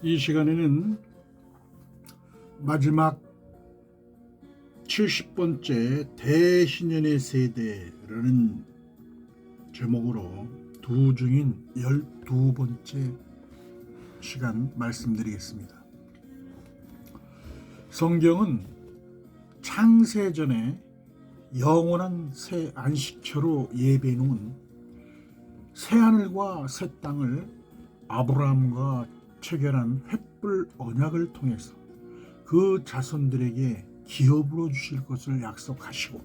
이 시간에는 마지막 70번째 대신년의 세대라는 제목으로 두 중인 12번째 시간 말씀드리겠습니다. 성경은 창세전에 영원한 새 안식처로 예배해 놓은 새하늘과 새 땅을 아브라함과 체결한 횃불 언약을 통해서 그 자손들에게 기업으로 주실 것을 약속하시고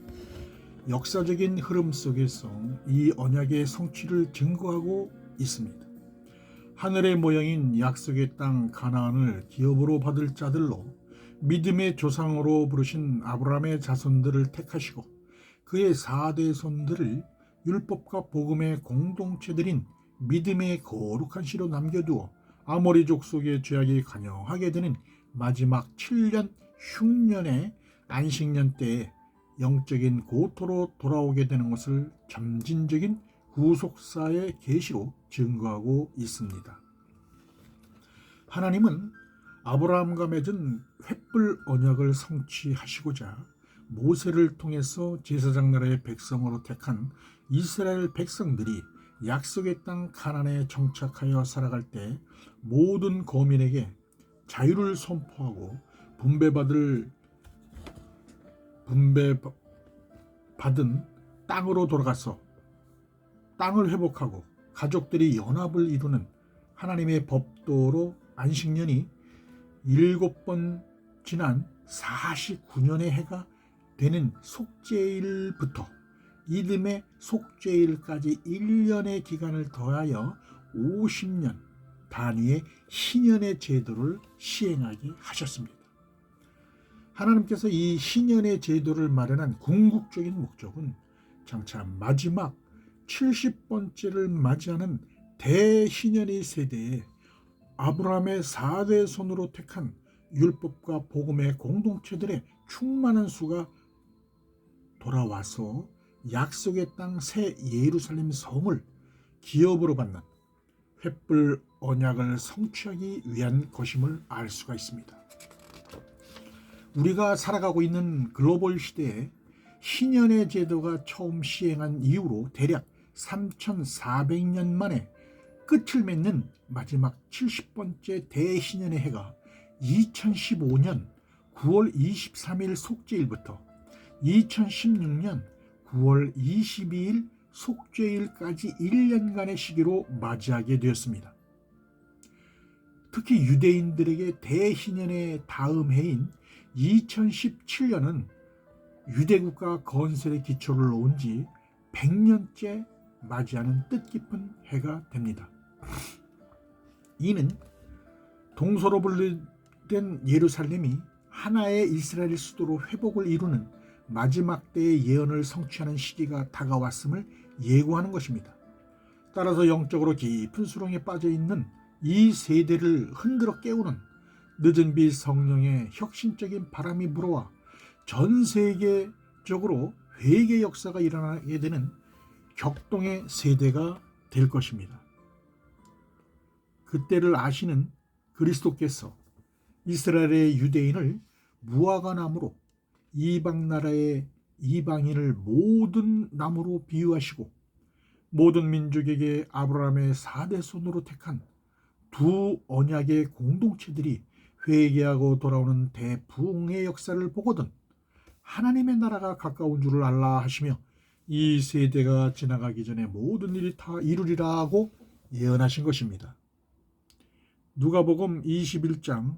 역사적인 흐름 속에서 이 언약의 성취를 증거하고 있습니다. 하늘의 모형인 약속의 땅 가나안을 기업으로 받을 자들로 믿음의 조상으로 부르신 아브라함의 자손들을 택하시고 그의 4대 손들을 율법과 복음의 공동체들인 믿음의 거룩한 시로 남겨두어 아모리 족속의 죄악이 관영하게 되는 마지막 7년 흉년의 안식년 때에 영적인 고토로 돌아오게 되는 것을 점진적인 구속사의 계시로 증거하고 있습니다. 하나님은 아브라함과 맺은 횃불 언약을 성취하시고자 모세를 통해서 제사장 나라의 백성으로 택한 이스라엘 백성들이 약속의 땅 가나안에 정착하여 살아갈 때 모든 거민에게 자유를 선포하고 분배받은 땅으로 돌아가서 땅을 회복하고 가족들이 연합을 이루는 하나님의 법도로 안식년이 7번 지난 49년의 해가 되는 속죄일부터 이듬해 속죄일까지 1년의 기간을 더하여 50년 단위의 신년의 제도를 시행하게 하셨습니다. 하나님께서 이 신년의 제도를 마련한 궁극적인 목적은 장차 마지막 70번째를 맞이하는 대신년의 세대에 아브라함의 4대 손으로 택한 율법과 복음의 공동체들의 충만한 수가 돌아와서 약속의 땅 새 예루살렘 성을 기업으로 받는 횃불 언약을 성취하기 위한 것임을 알 수가 있습니다. 우리가 살아가고 있는 글로벌 시대에 신년의 제도가 처음 시행한 이후로 대략 3400년 만에 끝을 맺는 마지막 70번째 대신년의 해가 2015년 9월 23일 속죄일부터 2016년 9월 22일 속죄일까지 1년간의 시기로 맞이하게 되었습니다. 특히 유대인들에게 대신년의 다음 해인 2017년은 유대국가 건설의 기초를 놓은 지 100년째 맞이하는 뜻깊은 해가 됩니다. 이는 동서로 분리된 예루살렘이 하나의 이스라엘 수도로 회복을 이루는 마지막 때의 예언을 성취하는 시기가 다가왔음을 예고하는 것입니다. 따라서 영적으로 깊은 수렁에 빠져있는 이 세대를 흔들어 깨우는 늦은 비 성령의 혁신적인 바람이 불어와 전 세계적으로 회개 역사가 일어나게 되는 격동의 세대가 될 것입니다. 그때를 아시는 그리스도께서 이스라엘의 유대인을 무화과 나무로 이방 나라의 이방인을 모든 나무로 비유하시고 모든 민족에게 아브라함의 4대 손으로 택한 두 언약의 공동체들이 회개하고 돌아오는 대부흥의 역사를 보거든 하나님의 나라가 가까운 줄을 알라 하시며 이 세대가 지나가기 전에 모든 일이 다 이루리라 하고 예언하신 것입니다. 누가복음 21장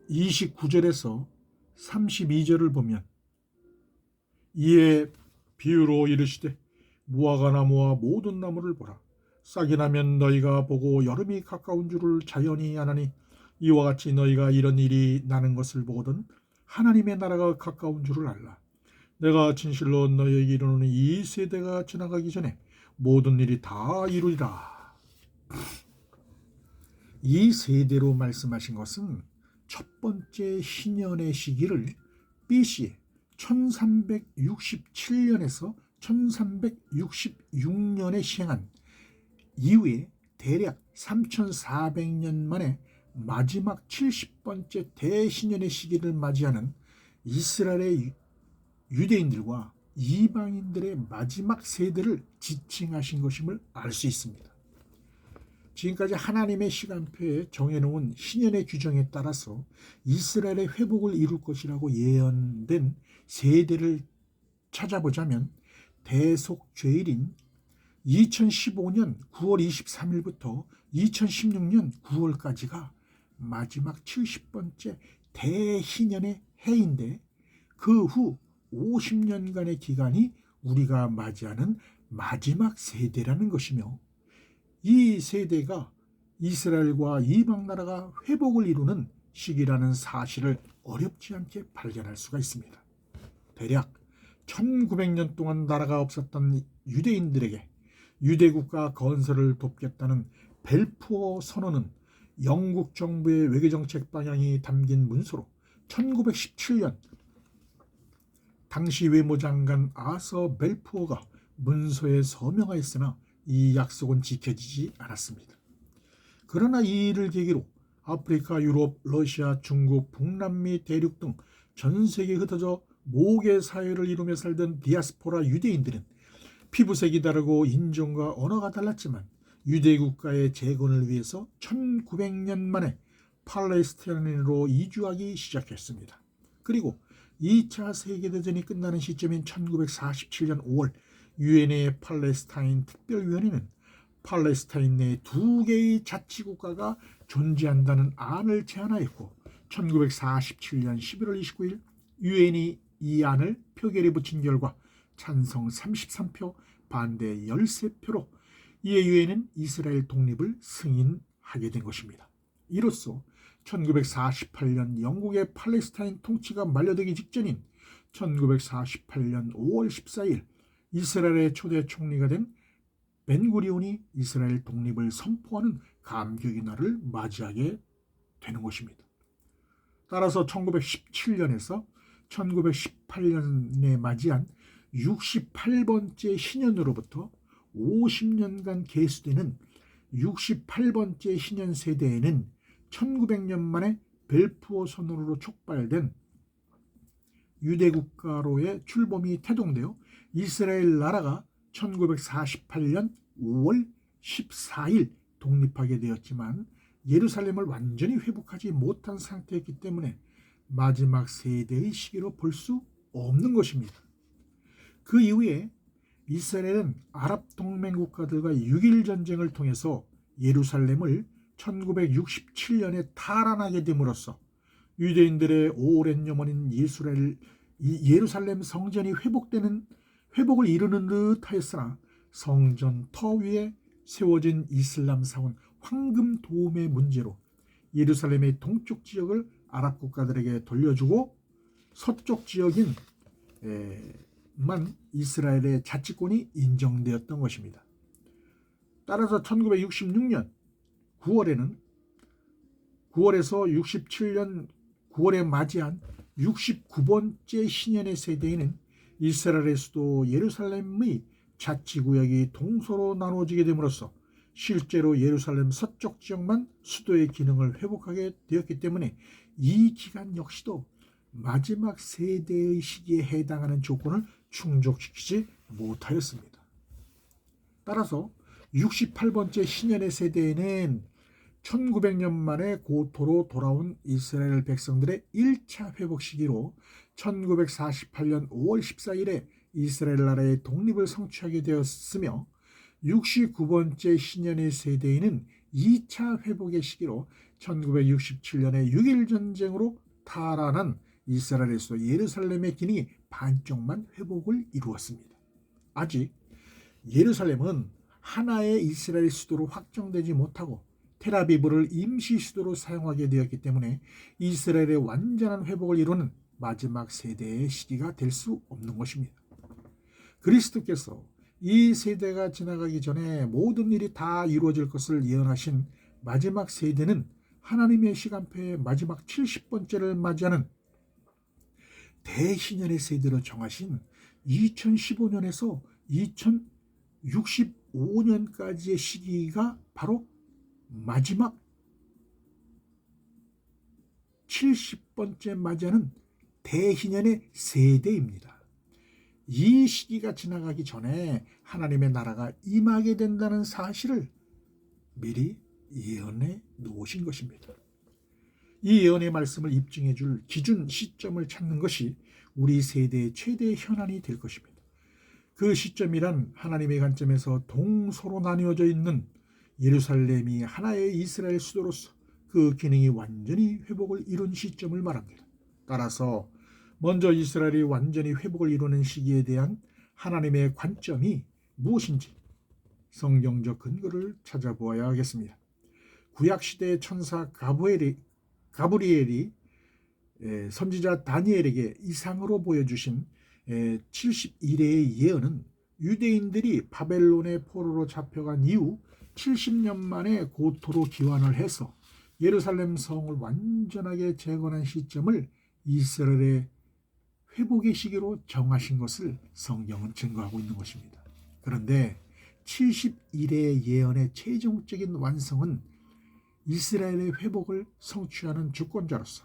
29절에서 32절을 보면 이에 비유로 이르시되 무화과 나무와 모든 나무를 보라. 싹이 나면 너희가 보고 여름이 가까운 줄을 자연히 아나니 이와 같이 너희가 이런 일이 나는 것을 보거든 하나님의 나라가 가까운 줄을 알라. 내가 진실로 너희에게 이르노니 이 세대가 지나가기 전에 모든 일이 다 이루리라. 이 세대로 말씀하신 것은 첫 번째 신년의 시기를 BC 1367년에서 1366년에 시행한 이후에 대략 3400년 만에 마지막 70번째 대신년의 시기를 맞이하는 이스라엘의 유대인들과 이방인들의 마지막 세대를 지칭하신 것임을 알 수 있습니다. 지금까지 하나님의 시간표에 정해놓은 신년의 규정에 따라서 이스라엘의 회복을 이룰 것이라고 예언된 세대를 찾아보자면 대속죄일인 2015년 9월 23일부터 2016년 9월까지가 마지막 70번째 대희년의 해인데 그 후 50년간의 기간이 우리가 맞이하는 마지막 세대라는 것이며, 이 세대가 이스라엘과 이방 나라가 회복을 이루는 시기라는 사실을 어렵지 않게 발견할 수가 있습니다. 대략 1900년 동안 나라가 없었던 유대인들에게 유대국가 건설을 돕겠다는 벨푸어 선언은 영국 정부의 외교정책 방향이 담긴 문서로 1917년 당시 외무장관 아서 벨푸어가 문서에 서명하였으나 이 약속은 지켜지지 않았습니다. 그러나 이 일을 계기로 아프리카, 유럽, 러시아, 중국, 북남미 대륙 등 전 세계에 흩어져 모계 사회를 이루며 살던 디아스포라 유대인들은 피부색이 다르고 인종과 언어가 달랐지만 유대 국가의 재건을 위해서 1900년 만에 팔레스타인으로 이주하기 시작했습니다. 그리고 2차 세계대전이 끝나는 시점인 1947년 5월 유엔의 팔레스타인 특별위원회는 팔레스타인 내 두 개의 자치국가가 존재한다는 안을 제안하였고 1947년 11월 29일 유엔이 이 안을 표결에 붙인 결과 찬성 33표, 반대 13표로 이에 유엔은 이스라엘 독립을 승인하게 된 것입니다. 이로써 1948년 영국의 팔레스타인 통치가 만료되기 직전인 1948년 5월 14일 이스라엘의 초대 총리가 된 벤구리온이 이스라엘 독립을 선포하는 감격의 날을 맞이하게 되는 것입니다. 따라서 1917년에서 1918년에 맞이한 68번째 신년으로부터 50년간 계수되는 68번째 신년 세대에는 1900년 만에 벨푸어 선언으로 촉발된 유대국가로의 출범이 태동되어 이스라엘 나라가 1948년 5월 14일 독립하게 되었지만 예루살렘을 완전히 회복하지 못한 상태였기 때문에 마지막 세대의 시기로 볼 수 없는 것입니다. 그 이후에 이스라엘은 아랍 동맹 국가들과 6.1 전쟁을 통해서 예루살렘을 1967년에 탈환하게 됨으로써 유대인들의 오랜 염원인 예루살렘 성전이 회복을 이루는 듯 하였으나 성전 터 위에 세워진 이슬람 사원 황금 도움의 문제로 예루살렘의 동쪽 지역을 아랍 국가들에게 돌려주고 서쪽 지역인 만 이스라엘의 자치권이 인정되었던 것입니다. 따라서 1966년 9월에서 67년 9월에 맞이한 69번째 신년의 세대에는 이스라엘의 수도 예루살렘의 자치구역이 동서로 나누어지게 됨으로써 실제로 예루살렘 서쪽 지역만 수도의 기능을 회복하게 되었기 때문에 이 기간 역시도 마지막 세대의 시기에 해당하는 조건을 충족시키지 못하였습니다. 따라서 68번째 신년의 세대에는 1900년 만에 고토로 돌아온 이스라엘 백성들의 1차 회복 시기로 1948년 5월 14일에 이스라엘 나라의 독립을 성취하게 되었으며 69번째 신년의 세대에는 2차 회복의 시기로 1967년의 6.1 전쟁으로 탈환한 이스라엘의 수도 예루살렘의 기능이 반쪽만 회복을 이루었습니다. 아직 예루살렘은 하나의 이스라엘 수도로 확정되지 못하고 텔아비브를 임시 수도로 사용하게 되었기 때문에 이스라엘의 완전한 회복을 이루는 마지막 세대의 시기가 될 수 없는 것입니다. 그리스도께서 이 세대가 지나가기 전에 모든 일이 다 이루어질 것을 예언하신 마지막 세대는 하나님의 시간표의 마지막 70번째를 맞이하는 대신년의 세대로 정하신 2015년에서 2065년까지의 시기가 바로 마지막 70번째 맞이하는 대희년의 세대입니다. 이 시기가 지나가기 전에 하나님의 나라가 임하게 된다는 사실을 미리 예언해 놓으신 것입니다. 이 예언의 말씀을 입증해 줄 기준 시점을 찾는 것이 우리 세대의 최대 현안이 될 것입니다. 그 시점이란 하나님의 관점에서 동서로 나뉘어져 있는 예루살렘이 하나의 이스라엘 수도로서 그 기능이 완전히 회복을 이룬 시점을 말합니다. 따라서 먼저 이스라엘이 완전히 회복을 이루는 시기에 대한 하나님의 관점이 무엇인지 성경적 근거를 찾아보아야 하겠습니다. 구약시대의 천사 가브리엘이 선지자 다니엘에게 이상으로 보여주신 71회의 예언은 유대인들이 바벨론의 포로로 잡혀간 이후 70년 만에 고토로 귀환을 해서 예루살렘 성을 완전하게 재건한 시점을 이스라엘의 회복의 시기로 정하신 것을 성경은 증거하고 있는 것입니다. 그런데 71회 예언의 최종적인 완성은 이스라엘의 회복을 성취하는 주권자로서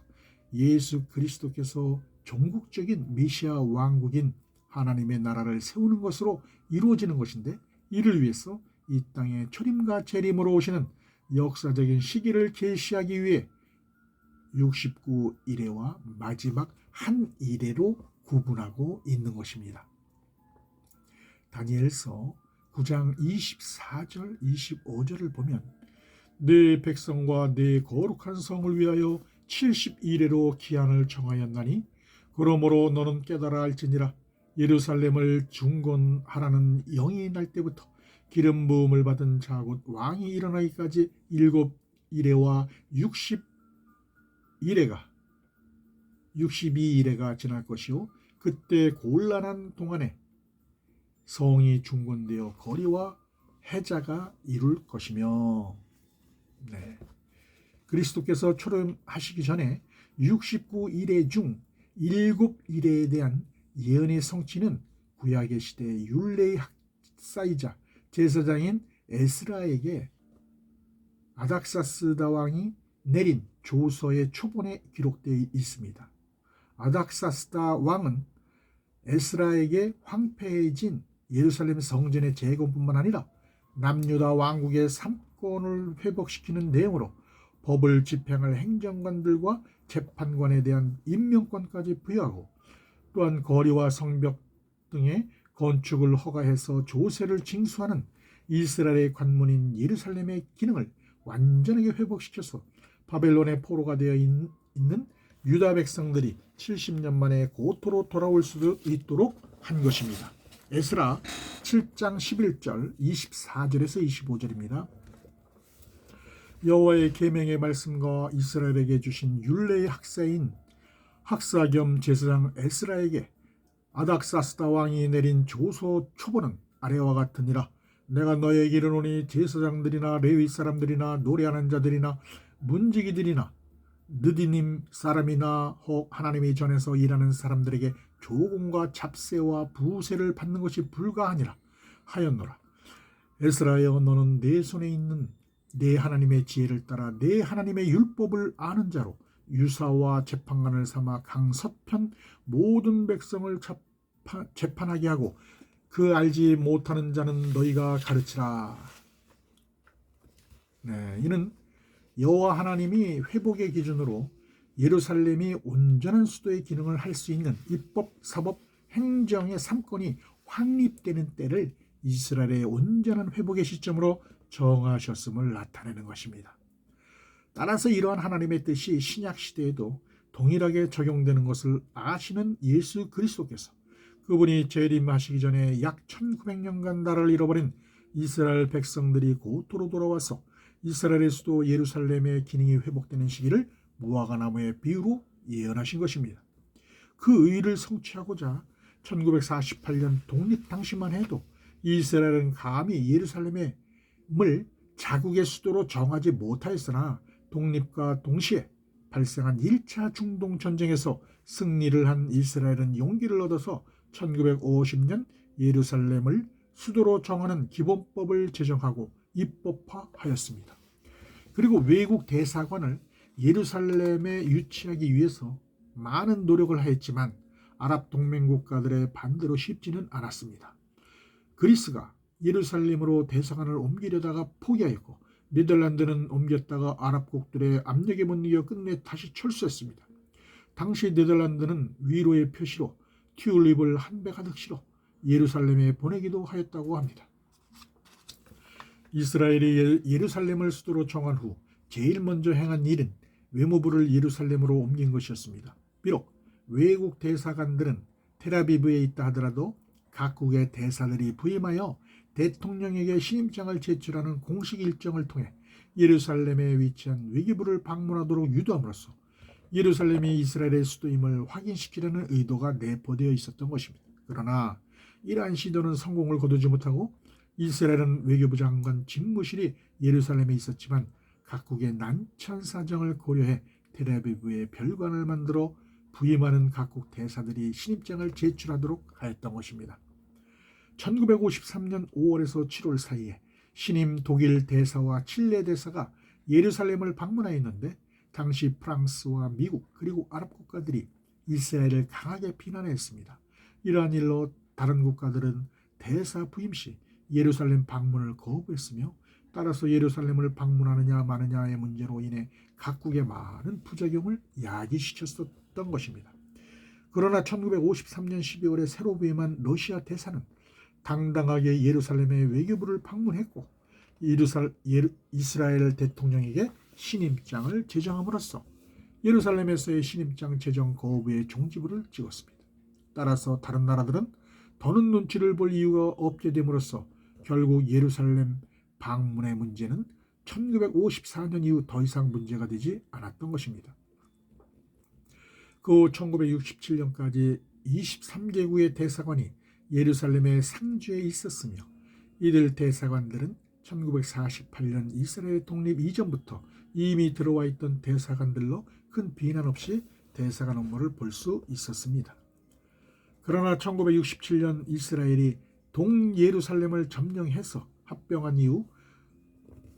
예수 그리스도께서 종국적인 메시아 왕국인 하나님의 나라를 세우는 것으로 이루어지는 것인데, 이를 위해서 이 땅에 초림과 재림으로 오시는 역사적인 시기를 계시하기 위해 69일회와 마지막 한 일회로 구분하고 있는 것입니다. 다니엘서 9장 24절 25절을 보면 내 백성과 내 거룩한 성을 위하여 71회로 기한을 정하였나니 그러므로 너는 깨달아 알지니라. 예루살렘을 중건하라는 영이 날 때부터 기름 부음을 받은 자 곧 왕이 일어나기까지 7일회와 62일회가 지날 것이요 그때 곤란한 동안에 성이 중건되어 거리와 해자가 이룰 것이며, 그리스도께서 초림하시기 전에 69일회 중 7일회에 대한 예언의 성취는 구약의 시대 율례의 학사이자 제사장인 에스라에게 아닥사스다 왕이 내린 조서의 초본에 기록되어 있습니다. 아닥사스다 왕은 에스라에게 황폐해진 예루살렘 성전의 재건뿐만 아니라 남유다 왕국의 삼권을 회복시키는 내용으로 법을 집행할 행정관들과 재판관에 대한 임명권까지 부여하고, 또한 거리와 성벽 등의 건축을 허가해서 조세를 징수하는 이스라엘의 관문인 예루살렘의 기능을 완전하게 회복시켜서 바벨론의 포로가 되어 있는 유다 백성들이 70년 만에 고토로 돌아올 수 있도록 한 것입니다. 에스라 7장 11절 24절에서 25절입니다. 여호와의 계명의 말씀과 이스라엘에게 주신 율례의 학사인 학사 겸 제사장 에스라에게 아닥사스다 왕이 내린 조서 초본은 아래와 같으니라. 내가 너에게 이르노니 제사장들이나 레위 사람들이나 노래하는 자들이나 문지기들이나 느디님 사람이나 혹 하나님의 전에서 일하는 사람들에게 조공과 잡세와 부세를 받는 것이 불가하니라 하였노라. 에스라여, 너는 내 손에 있는 내 하나님의 지혜를 따라 내 하나님의 율법을 아는 자로 유사와 재판관을 삼아 강서편 모든 백성을 재판하게 하고 그 알지 못하는 자는 너희가 가르치라. 이는 여호와 하나님이 회복의 기준으로 예루살렘이 온전한 수도의 기능을 할 수 있는 입법, 사법, 행정의 3권이 확립되는 때를 이스라엘의 온전한 회복의 시점으로 정하셨음을 나타내는 것입니다. 따라서 이러한 하나님의 뜻이 신약 시대에도 동일하게 적용되는 것을 아시는 예수 그리스도께서 그분이 재림하시기 전에 약 1900년간 나라를 잃어버린 이스라엘 백성들이 고토로 돌아와서 이스라엘의 수도 예루살렘의 기능이 회복되는 시기를 무화과나무의 비유로 예언하신 것입니다. 그 의의를 성취하고자 1948년 독립 당시만 해도 이스라엘은 감히 예루살렘을 자국의 수도로 정하지 못하였으나 독립과 동시에 발생한 1차 중동 전쟁에서 승리를 한 이스라엘은 용기를 얻어서 1950년 예루살렘을 수도로 정하는 기본법을 제정하고 입법화하였습니다. 그리고 외국 대사관을 예루살렘에 유치하기 위해서 많은 노력을 하였지만 아랍 동맹 국가들의 반대로 쉽지는 않았습니다. 그리스가 예루살렘으로 대사관을 옮기려다가 포기하였고 네덜란드는 옮겼다가 아랍국들의 압력에 못 이겨 끝내 다시 철수했습니다. 당시 네덜란드는 위로의 표시로 튤립을 한 배 가득 실어 예루살렘에 보내기도 하였다고 합니다. 이스라엘이 예루살렘을 수도로 정한 후 제일 먼저 행한 일은 외무부를 예루살렘으로 옮긴 것이었습니다. 비록 외국 대사관들은 텔아비브에 있다 하더라도 각국의 대사들이 부임하여 대통령에게 신임장을 제출하는 공식 일정을 통해 예루살렘에 위치한 외교부를 방문하도록 유도함으로써 예루살렘이 이스라엘의 수도임을 확인시키려는 의도가 내포되어 있었던 것입니다. 그러나 이러한 시도는 성공을 거두지 못하고 이스라엘은 외교부 장관 집무실이 예루살렘에 있었지만 각국의 난처한 사정을 고려해 텔아비브에 별관을 만들어 부임하는 각국 대사들이 신입장을 제출하도록 하였던 것입니다. 1953년 5월에서 7월 사이에 신임 독일 대사와 칠레 대사가 예루살렘을 방문하였는데 당시 프랑스와 미국 그리고 아랍 국가들이 이스라엘을 강하게 비난했습니다. 이러한 일로 다른 국가들은 대사 부임 시 예루살렘 방문을 거부했으며 따라서 예루살렘을 방문하느냐 마느냐의 문제로 인해 각국의 많은 부작용을 야기시켰었던 것입니다. 그러나 1953년 12월에 새로 부임한 러시아 대사는 당당하게 예루살렘의 외교부를 방문했고 이스라엘 대통령에게 신임장을 제정함으로써 예루살렘에서의 신임장 제정 거부의 종지부를 찍었습니다. 따라서 다른 나라들은 더는 눈치를 볼 이유가 없게 됨으로써 결국 예루살렘 방문의 문제는 1954년 이후 더 이상 문제가 되지 않았던 것입니다. 그 후 1967년까지 23개국의 대사관이 예루살렘의 상주에 있었으며 이들 대사관들은 1948년 이스라엘 독립 이전부터 이미 들어와 있던 대사관들로 큰 비난 없이 대사관 업무를 볼 수 있었습니다. 그러나 1967년 이스라엘이 동예루살렘을 점령해서 합병한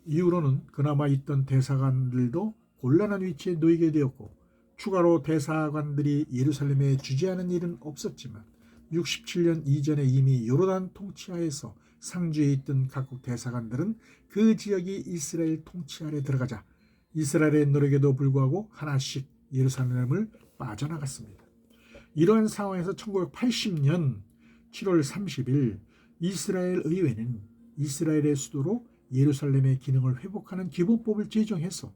이후로는 그나마 있던 대사관들도 곤란한 위치에 놓이게 되었고 추가로 대사관들이 예루살렘에 주재하는 일은 없었지만 67년 이전에 이미 요르단 통치하에서 상주에 있던 각국 대사관들은 그 지역이 이스라엘 통치 아래 들어가자 이스라엘의 노력에도 불구하고 하나씩 예루살렘을 빠져나갔습니다. 이러한 상황에서 1980년 7월 30일 이스라엘 의회는 이스라엘의 수도로 예루살렘의 기능을 회복하는 기본법을 제정해서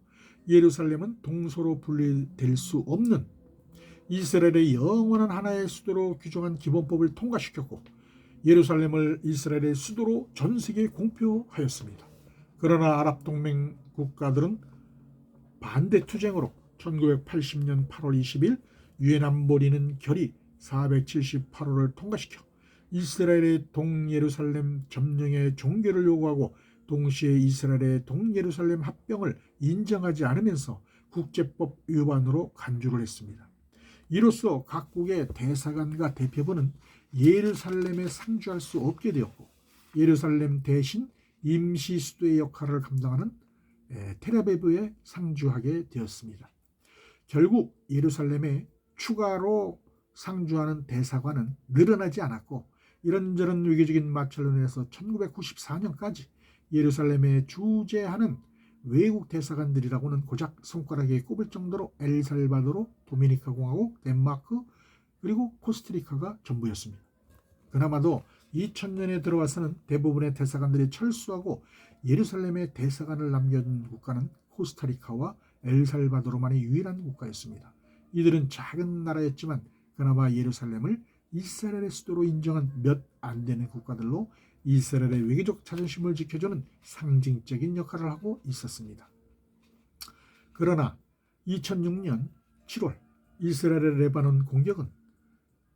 예루살렘은 동서로 분리될 수 없는 이스라엘의 영원한 하나의 수도로 규정한 기본법을 통과시켰고 예루살렘을 이스라엘의 수도로 전 세계에 공표하였습니다. 그러나 아랍 동맹 국가들은 반대 투쟁으로 1980년 8월 20일 유엔 안보리는 결의 478호를 통과시켜 이스라엘의 동예루살렘 점령의 종결을 요구하고 동시에 이스라엘의 동예루살렘 합병을 인정하지 않으면서 국제법 위반으로 간주를 했습니다. 이로써 각국의 대사관과 대표부는 예루살렘에 상주할 수 없게 되었고 예루살렘 대신 임시 수도의 역할을 감당하는 텔아비브에 상주하게 되었습니다. 결국 예루살렘에 추가로 상주하는 대사관은 늘어나지 않았고 이런저런 외교적인 마찰로 인해서 1994년까지 예루살렘에 주재하는 외국 대사관들이라고는 고작 손가락에 꼽을 정도로 엘살바도르, 도미니카 공화국, 덴마크 그리고 코스타리카가 전부였습니다. 그나마도 2000년에 들어와서는 대부분의 대사관들이 철수하고 예루살렘에 대사관을 남겨둔 국가는 코스타리카와 엘살바도르만이 유일한 국가였습니다. 이들은 작은 나라였지만 그나마 예루살렘을 이스라엘의 수도로 인정한 몇 안 되는 국가들로 이스라엘의 외교적 자존심을 지켜주는 상징적인 역할을 하고 있었습니다. 그러나 2006년 7월 이스라엘의 레바논 공격은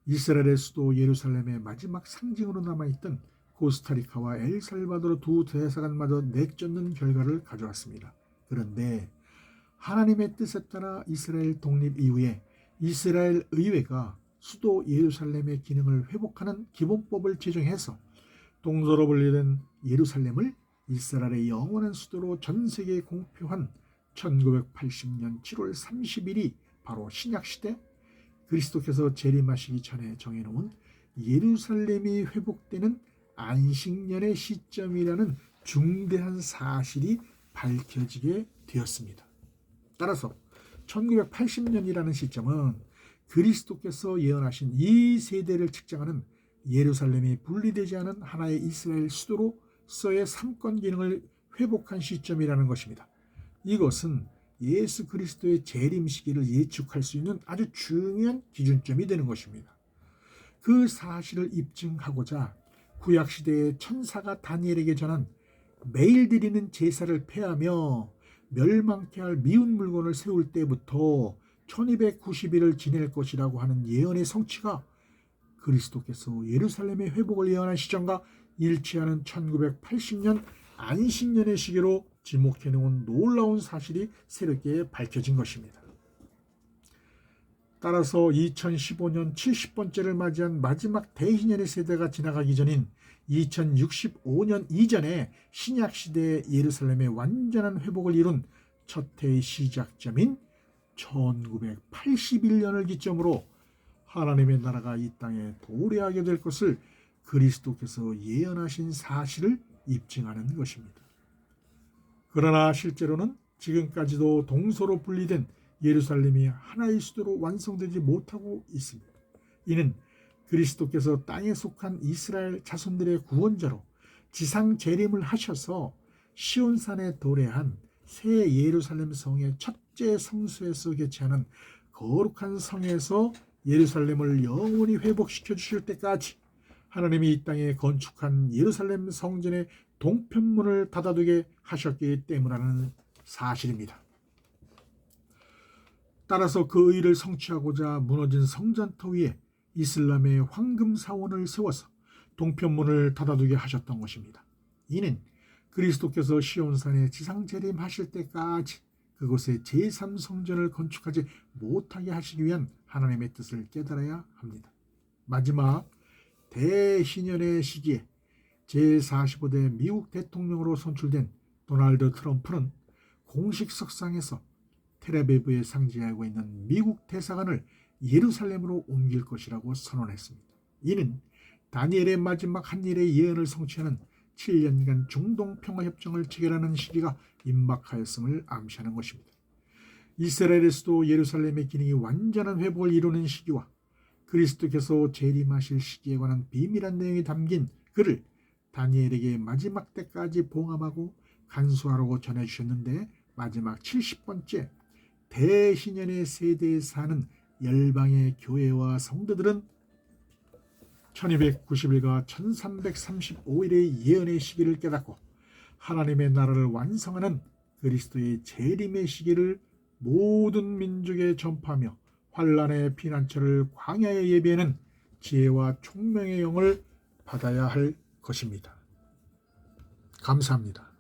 이스라엘의 수도 예루살렘의 마지막 상징으로 남아있던 코스타리카와 엘살바도르 두 대사관마저 내쫓는 결과를 가져왔습니다. 그런데 하나님의 뜻에 따라 이스라엘 독립 이후에 이스라엘 의회가 수도 예루살렘의 기능을 회복하는 기본법을 제정해서 동서로 분리된 예루살렘을 이스라엘의 영원한 수도로 전 세계에 공표한 1980년 7월 30일이 바로 신약시대 그리스도께서 재림하시기 전에 정해놓은 예루살렘이 회복되는 안식년의 시점이라는 중대한 사실이 밝혀지게 되었습니다. 따라서 1980년이라는 시점은 그리스도께서 예언하신 이 세대를 측정하는 예루살렘이 분리되지 않은 하나의 이스라엘 수도로서의 삼권 기능을 회복한 시점이라는 것입니다. 이것은 예수 그리스도의 재림 시기를 예측할 수 있는 아주 중요한 기준점이 되는 것입니다. 그 사실을 입증하고자 구약시대의 천사가 다니엘에게 전한 매일 드리는 제사를 폐하며 멸망케 할 미운 물건을 세울 때부터 1290일을 지낼 것이라고 하는 예언의 성취가 그리스도께서 예루살렘의 회복을 예언한 시점과 일치하는 1980년 안식년의 시기로 지목해놓은 놀라운 사실이 새롭게 밝혀진 것입니다. 따라서 2015년 70번째를 맞이한 마지막 대희년의 세대가 지나가기 전인 2065년 이전에 신약시대의 예루살렘의 완전한 회복을 이룬 첫 해의 시작점인 1981년을 기점으로 하나님의 나라가 이 땅에 도래하게 될 것을 그리스도께서 예언하신 사실을 입증하는 것입니다. 그러나 실제로는 지금까지도 동서로 분리된 예루살렘이 하나의 수도로 완성되지 못하고 있습니다. 이는 그리스도께서 땅에 속한 이스라엘 자손들의 구원자로 지상 재림을 하셔서 시온산에 도래한 새 예루살렘 성의 첫째 성소에서 개최하는 거룩한 성에서 예루살렘을 영원히 회복시켜 주실 때까지 하나님이 이 땅에 건축한 예루살렘 성전의 동편문을 닫아두게 하셨기 때문이라는 사실입니다. 따라서 그 의를 성취하고자 무너진 성전터 위에 이슬람의 황금 사원을 세워서 동편문을 닫아두게 하셨던 것입니다. 이는 그리스도께서 시온산에 지상 재림하실 때까지 그곳에 제3성전을 건축하지 못하게 하시기 위한 하나님의 뜻을 깨달아야 합니다. 마지막 대희년의 시기에 제45대 미국 대통령으로 선출된 도널드 트럼프는 공식 석상에서 텔아비브에 상징하고 있는 미국 대사관을 예루살렘으로 옮길 것이라고 선언했습니다. 이는 다니엘의 마지막 한 일의 예언을 성취하는 7년간 중동 평화협정을 체결하는 시기가 임박하였음을 암시하는 것입니다. 이스라엘에서도 예루살렘의 기능이 완전한 회복을 이루는 시기와 그리스도께서 재림하실 시기에 관한 비밀한 내용이 담긴 글을 다니엘에게 마지막 때까지 봉함하고 간수하라고 전해주셨는데 마지막 70번째 대희년의 세대에 사는 열방의 교회와 성도들은 1290일과 1335일의 예언의 시기를 깨닫고 하나님의 나라를 완성하는 그리스도의 재림의 시기를 모든 민족에 전파하며 환란의 피난처를 광야에 예비하는 지혜와 총명의 영을 받아야 할 것입니다. 감사합니다.